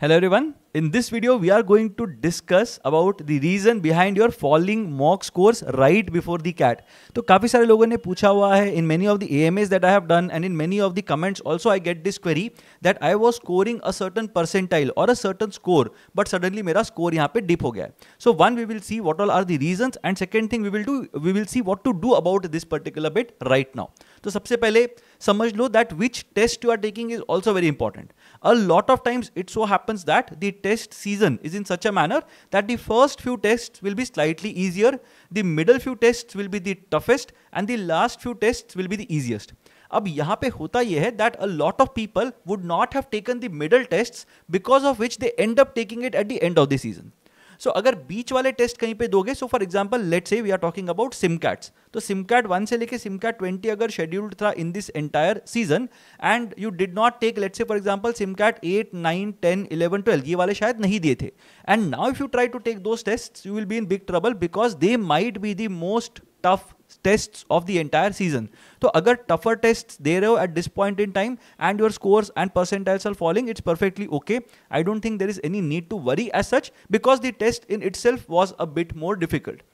Hello everyone. In this video, we are going to discuss about the reason behind your falling mock scores right before the CAT. तो काफी सारे लोगों ने पूछा हुआ है in many of the AMAs that I have done and in many of the comments also I get this query that I was scoring a certain percentile or a certain score but suddenly मेरा score यहाँ पे dip हो गया है. So one we will see what all are the reasons and second thing we will see what to do about this particular bit right now. तो सबसे पहले समझ लो that which test you are taking is also very important. A lot of times it so happens that the test season is in such a manner that the first few tests will be slightly easier, the middle few tests will be the toughest and the last few tests will be the easiest. अब यहाँ पे होता यह है that a lot of people would not have taken the middle tests because of which they end up taking it at the end of the season. सो अगर बीच वाले test कहीं पे दोगे, so for example let's say we are talking about SimCATs, तो SimCAT 1 से लेके सिमकैट 20 अगर scheduled था in this entire season and you did not take let's say for example SimCAT 8, 9, 10, 11, 12 ये वाले शायद नहीं दिए थे and now if you try to take those tests you will be in big trouble because they might be the most tough tests of the entire season. तो अगर tougher tests दे रहे हो at this point in time and your scores and percentiles are falling, it's perfectly okay. I don't think there is any need to worry as such because the test in itself was a bit more difficult.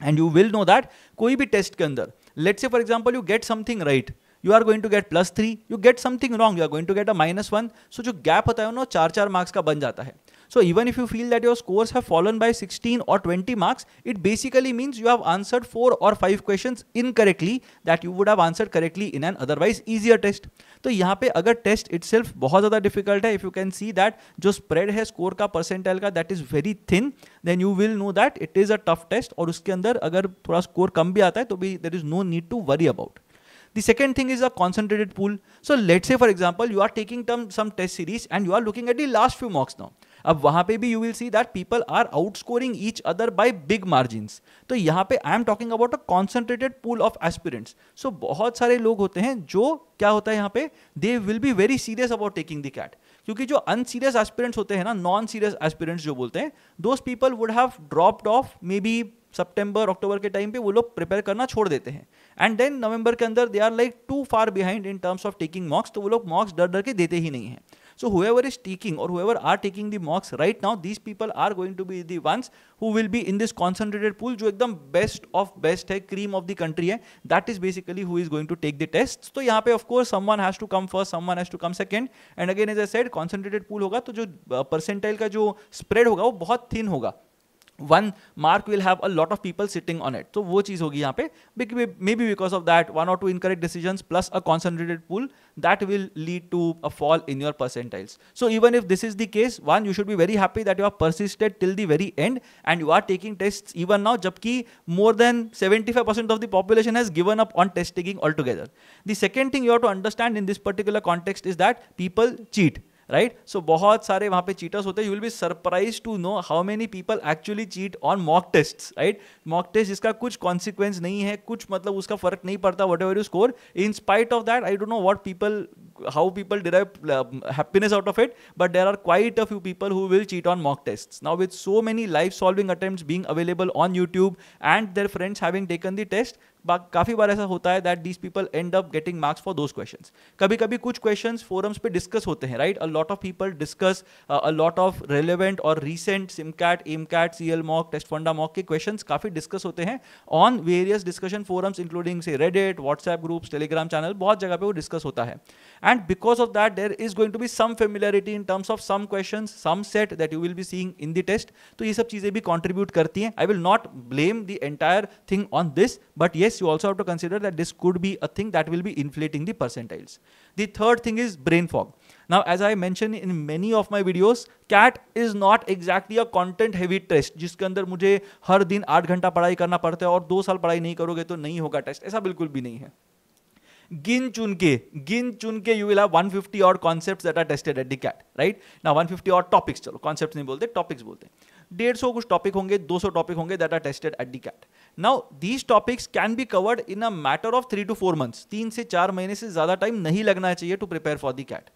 And you will know that कोई भी test के अंदर, let's say for example you get something right, you are going to get +3, you get something wrong, you are going to get a -1. So जो gap होता है ना 4-4 marks का बन जाता है. So even if you feel that your scores have fallen by 16 or 20 marks, it basically means you have answered 4 or 5 questions incorrectly that you would have answered correctly in an otherwise easier test. तो यहाँ पे अगर test itself बहुत ज़्यादा difficult है, if you can see that जो spread है score का percentile का that is very thin, then you will know that it is a tough test और उसके अंदर अगर थोड़ा score कम भी आता है तो भी there is no need to worry about. The second thing is a concentrated pool. So let's say for example you are taking some test series and you are looking at the last few mocks now. अब वहाँ पे भी you will see that people are outscoring each other by big margins. तो यहाँ पे I am talking about a concentrated pool of aspirants. So बहुत सारे लोग होते हैं जो क्या होता है यहाँ पे they will be very serious about taking the CAT. क्योंकि जो unserious aspirants होते हैं ना, non-serious aspirants जो बोलते हैं, those people would have dropped off maybe सितंबर अक्टूबर के टाइम पे वो लोग प्रिपेयर करना छोड़ देते हैं एंड देन नवंबर के अंदर they are like too far behind in terms of taking mocks, तो वो लोग मॉक्स डर डर के देते ही नहीं हैं. So whoever is taking or whoever are taking the mocks right now, these people are going to be the ones who will be in this concentrated pool जो एकदम best of best है, cream of the country है. That is basically who is going to take the tests. तो यहाँ पे of course someone has to come first, someone has to come second. And again as I said, concentrated pool होगा तो जो percentile का जो spread होगा वो बहुत thin होगा. One mark will have a lot of people sitting on it. तो वो चीज़ होगी यहाँ पे. Maybe because of that, 1 or 2 incorrect decisions plus a concentrated pool that will lead to a fall in your percentiles. So even if this is the case, one, you should be very happy that you have persisted till the very end and you are taking tests even now, जबकि more than 75% of the population has given up on test taking altogether. The second thing you have to understand in this particular context is that people cheat. Right, so बहुत सारे वहाँ पे cheaters होते हैं. You will be surprise to know how many people actually cheat on mock tests. Right, mock test जिसका कुछ consequence नहीं है, कुछ मतलब उसका फर्क नहीं पड़ता what ever you score. In spite of that I don't know what people, how people derive happiness out of it, but there are quite a few people who will cheat on mock tests. Now with so many live solving attempts being available on YouTube and their friends having taken the test, काफ़ी बार ऐसा होता है that these people end up getting marks for those questions. कभी कभी कुछ questions forums पे discuss होते हैं, right? A lot of people discuss a lot of relevant और recent SIMCAT, AIMCAT, CL mock, test funda mock के questions काफ़ी discuss होते हैं on various discussion forums including say Reddit, WhatsApp groups, Telegram channel, बहुत जगह पे वो discuss होता है. And because of that there is going to be some familiarity in terms of some questions, some set that you will be seeing in the test. तो ये सब चीज़ें भी contribute करती हैं. I will not blame the entire thing on this, but yes, you also have to consider that this could be a thing that will be inflating the percentiles. The third thing is brain fog. Now as I mentioned in many of my videos, CAT is not exactly a content heavy test जिसके अंदर मुझे हर दिन 8 घंटा पढ़ाई करना पड़ता है और 2 साल पढ़ाई नहीं करोगे तो नहीं होगा टेस्ट. ऐसा बिल्कुल भी नहीं है. गिन चुन के you will have 150 odd concepts that are tested at the CAT, right? Now 150 odd topics, चलो concepts नहीं बोलते, topics बोलते हैं. 150 कुछ टॉपिक होंगे, 200 टॉपिक होंगे that are tested at the CAT. Now these topics can be covered in a matter of 3 to 4 months. 3 से 4 महीने से ज़्यादा टाइम नहीं लगना चाहिए to prepare for the CAT.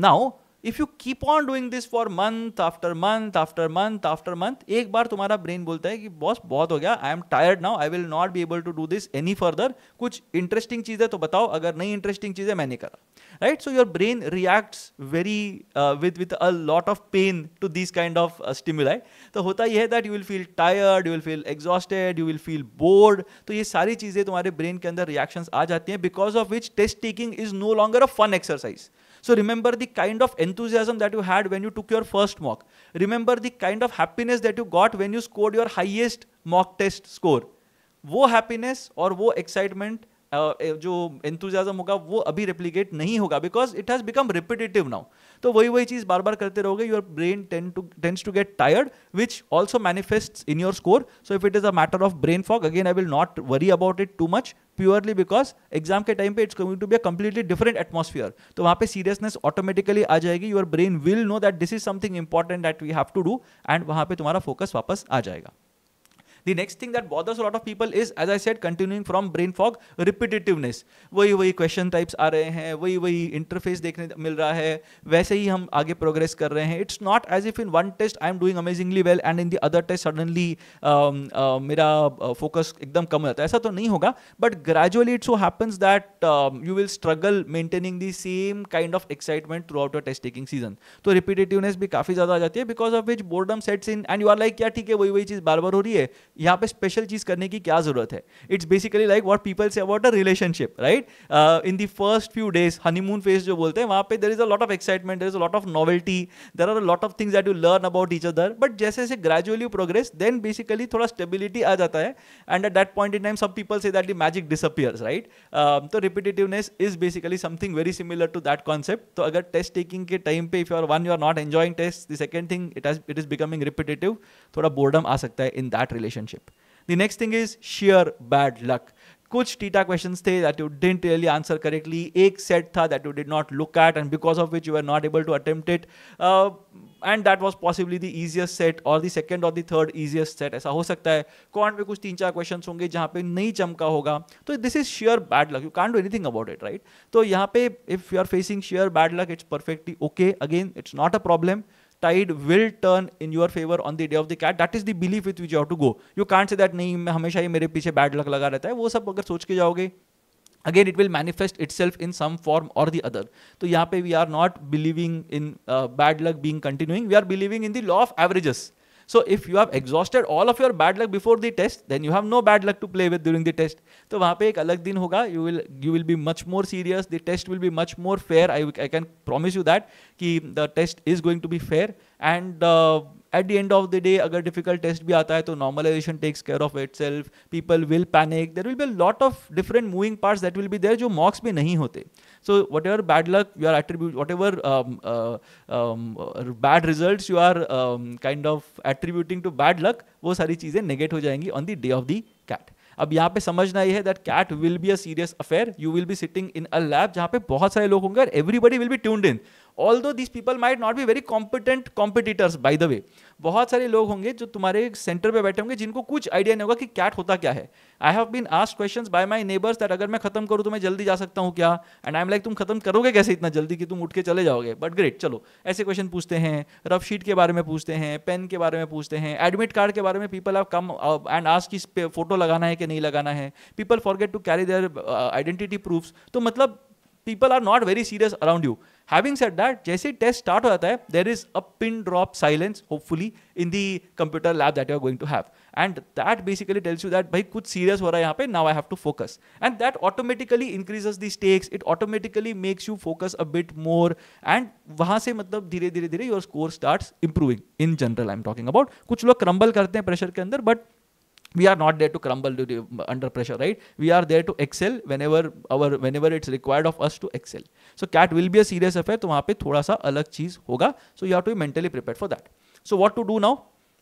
Now if you keep on doing this for month after month after month after month, एक बार तुम्हारा brain बोलता है कि बॉस बहुत हो गया, I am tired now, I will not be able to do this any further, कुछ interesting चीज है तो बताओ, अगर नहीं इंटरेस्टिंग चीज है मैं नहीं कर रहा, right? So your brain reacts very with a lot of pain to this kind of stimuli. तो होता यह है that you will feel tired, you will feel exhausted, you will feel bored. तो ये सारी चीजें तुम्हारे ब्रेन के अंदर रिएक्शंस आ जाती हैं, because of which test taking is no longer a fun exercise. So remember the kind of enthusiasm that you had when you took your first mock. Remember the kind of happiness that you got when you scored your highest mock test score. वो happiness और वो excitement जो enthusiasm होगा वो अभी replicate नहीं होगा, because it has become repetitive now. तो वही चीज बार बार करते रहोगे, your brain tends to get tired, which also manifests in your score. So if it is a matter of brain fog, again I will not worry about it too much, purely because exam के time पे it's going to be a completely different atmosphere. तो वहाँ पे seriousness automatically आ जाएगी, your brain will know that this is something important that we have to do, and वहाँ पे तुम्हारा फोकस वापस आ जाएगा. The next thing that bothers a lot of people is, as I said, continuing from brain fog, repetitiveness. वही question types आ रहे हैं, वही interface देखने मिल रहा है, वैसे ही हम आगे progress कर रहे हैं. It's not as if in one test I am doing amazingly well and in the other test suddenly मेरा focus एकदम कम हो जाता है. ऐसा तो नहीं होगा, but gradually it so happens that you will struggle maintaining the same kind of excitement throughout your test taking season. तो repetitiveness भी काफी ज्यादा आ जाती है, because of which boredom sets in and you are like, क्या ठीक है, वही चीज बार बार हो रही है, यहाँ पे स्पेशल चीज करने की क्या जरूरत है. It's basically like what people say about a relationship, right? In the first few days, honeymoon phase जो बोलते हैं, वहां पे there is a lot of excitement, there is a lot of novelty, there are a lot of things that you learn about each other, but जैसे जैसे gradually progress, then basically थोड़ा stability आ जाता है, and at that point in time some people से that the magic disappears, right? तो repetitiveness is basically something very similar to that concept. तो अगर टेस्ट टेकिंग के टाइम पे if you are not enjoying test, the second thing it is becoming repetitive, थोड़ा boredom आ सकता है in that relationship. The next thing is sheer bad luck. कुछ TITA questions थे that you didn't really answer correctly. एक set था that you did not look at and because of which you were not able to attempt it. And that was possibly the easiest set or the second or the third easiest set. ऐसा हो सकता है. Quant में कुछ 3-4 questions होंगे जहाँ पे नहीं चमका होगा. तो this is sheer bad luck. You can't do anything about it, right? तो यहाँ पे if you are facing sheer bad luck, it's perfectly okay. Again, it's not a problem. Tide will turn in your favor on the day of the cat. That is the belief with which you have to go. You can't say that नहीं, मैं हमेशा ही मेरे पीछे bad luck लगा रहता है. वो सब अगर सोच के जाओगे, again it will manifest itself in some form or the other. तो यहाँ पे we are not believing in bad luck being continuing. We are believing in the law of averages. So if you have exhausted all of your bad luck before the test, then you have no bad luck to play with during the test. तो वहाँ पे एक अलग दिन होगा. You will be much more serious. The test will be much more fair. I can promise you that कि the test is going to be fair. And at the end of the day, अगर difficult test भी आता है तो normalization takes care of itself. People will panic. There will be a lot of different moving parts that will be there जो mocks में नहीं होते. So whatever bad luck you are whatever bad results you are kind of attributing to bad luck, वो सारी चीजें negate हो जाएंगी on the day of the cat. अब यहाँ पे समझना ये है that cat will be a serious affair. You will be sitting in a lab जहाँ पे बहुत सारे लोग होंगे और everybody will be tuned in. Although these people might not be very competent competitors, by the way. बहुत सारे लोग होंगे जो तुम्हारे सेंटर पे बैठे होंगे जिनको कुछ आइडिया नहीं होगा कि कैट होता क्या है. I have been asked questions by my neighbours that अगर मैं खत्म करूँ तो मैं जल्दी जा सकता हूँ क्या? एंड आई एम लाइक, तुम खत्म करोगे कैसे इतना जल्दी कि तुम उठ के चले जाओगे? बट ग्रेट, चलो ऐसे क्वेश्चन पूछते हैं, रफ शीट के बारे में पूछते हैं, पेन के बारे में पूछते हैं, एडमिट कार्ड के बारे में people have come and ask इस पे फोटो लगाना है कि नहीं लगाना है. People forget to carry their identity proofs. तो मतलब people are not very serious around you. Having said that, जैसे टेस्ट स्टार्ट हो जाता है, there is a pin drop silence hopefully in the computer lab that you are going to have, and that basically tells you that भाई कुछ serious हो रहा है यहाँ पे, now I have to focus, and that automatically increases the stakes. It automatically makes you focus a bit more, and वहाँ से मतलब धीरे धीरे धीरे your score starts improving. In general I'm talking about. कुछ लोग crumble करते हैं प्रेशर के अंदर, but we are not there to crumble under pressure, right? We are there to excel whenever it's required of us to excel. So cat will be a serious affair. तो वहाँ पे थोड़ा सा अलग चीज होगा. So you have to be mentally prepared for that. So what to do now?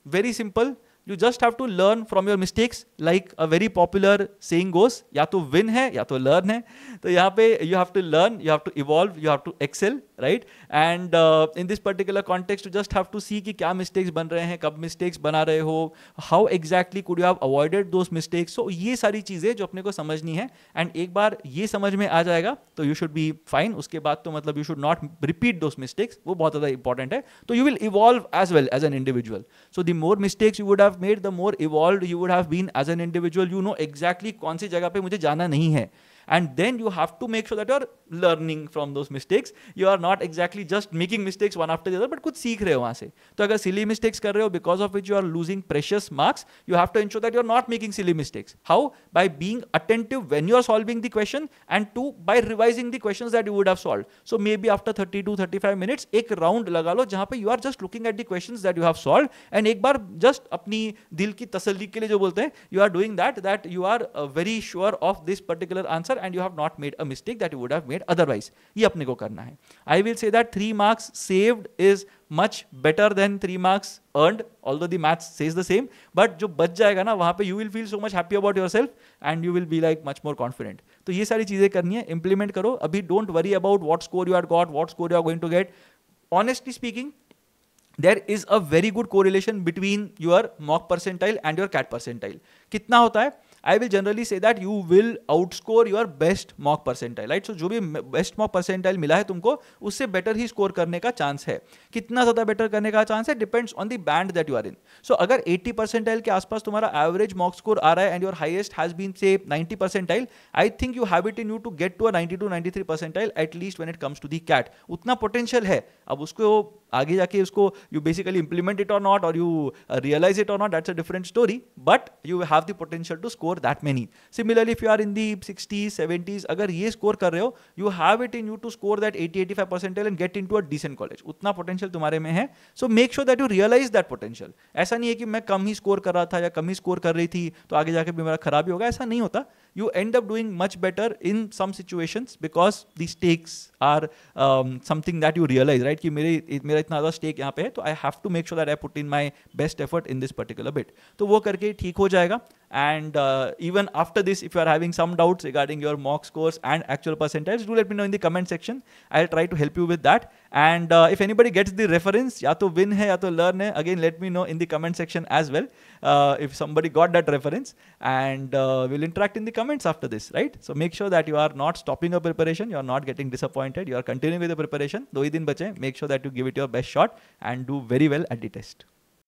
Very simple. You just have to learn from your mistakes, like a very popular saying goes, या तो win है या तो learn है. तो यहाँ पे you have to learn, you have to evolve, you have to excel, right? And in this particular context, you just have to see कि क्या mistakes बन रहे हैं, कब mistakes बना रहे हो, how exactly could you have avoided those mistakes. So ये सारी चीज़ें जो अपने को समझनी है, and एक बार ये समझ में आ जाएगा तो you should be fine. उसके बाद तो मतलब you should not repeat those mistakes, वो बहुत ज़्यादा important है. तो you will evolve as well as an individual. So the more mistakes you would have made, the more evolved you would have been as an individual. You know exactly कौन सी जगह पे मुझे जाना नहीं है. And then you have to make sure that you're learning from those mistakes. You are not exactly just making mistakes one after the other, but कुछ सीख रहे हो वहाँ से. तो अगर silly mistakes कर रहे हो because of which you are losing precious marks, you have to ensure that you're not making silly mistakes. How? By being attentive when you are solving the question, and two, by revising the questions that you would have solved. So maybe after 30 to 35 minutes एक round लगा लो जहाँ पे you are just looking at the questions that you have solved, and एक बार just अपनी दिल की तसल्ली के लिए जो बोलते हैं, you are doing that you are very sure of this particular answer and you have not made a mistake that you would have made otherwise. ये अपने को करना है. I will say that 3 marks saved is much better than 3 marks earned, although the maths says the same. But जो बच जाएगा ना वहाँ पे you will feel so much happy about yourself and you will be like much more confident. तो ये सारी चीज़ें करनी है, implement करो. अभी don't worry about what score you had got, what score you are going to get. Honestly speaking, there is a very good correlation between your mock percentile and your CAT percentile. कितना होता है? I will generally say that you will outscore your best mock percentile, right? So जो भी best mock percentile मिला है तुमको, उससे better ही score करने का chance है. कितना ज़्यादा better करने का chance है? Depends on the band that you are in. So अगर 80 percentile के आसपास तुम्हारा average mock score आ रहा है and your highest has been say 90 percentile, I think you have it in you to get to a 90 to 93 percentile at least when it comes to the CAT. उतना potential है. अब उसको आगे जाके उसको you basically implement it or not, or you realize it or not, that's a different story. But you have the potential to score that many. Similarly, if you are in the 60s, 70s, अगर ये score कर रहे हो, you have it in you to score that 80-85 percentile and get into a decent college. उतना potential तुम्हारे में है. So make sure that you realize that potential. ऐसा नहीं है कि मैं कम ही score कर रहा था या कम ही score कर रही थी तो आगे जाके भी मेरा खराब ही होगा. ऐसा नहीं होता. You end up doing much better in some situations because the stakes are something that you realize, right? कि मेरा इतना ज़्यादा stake यहाँ पे है तो I have to make sure that I put in my best effort in this particular bit. तो वो करके ठीक हो जाएगा. And even after this, if you are having some doubts regarding your mock scores and actual percentiles, do let me know in the comment section. I'll try to help you with that. And if anybody gets the reference, या तो win है या तो learn है, again let me know in the comment section as well. If somebody got that reference, and we'll interact in the comments after this, right? So make sure that you are not stopping your preparation, you are not getting disappointed, you are continuing with the preparation. 2 ही दिन बचे, make sure that you give it your best shot and do very well at the test.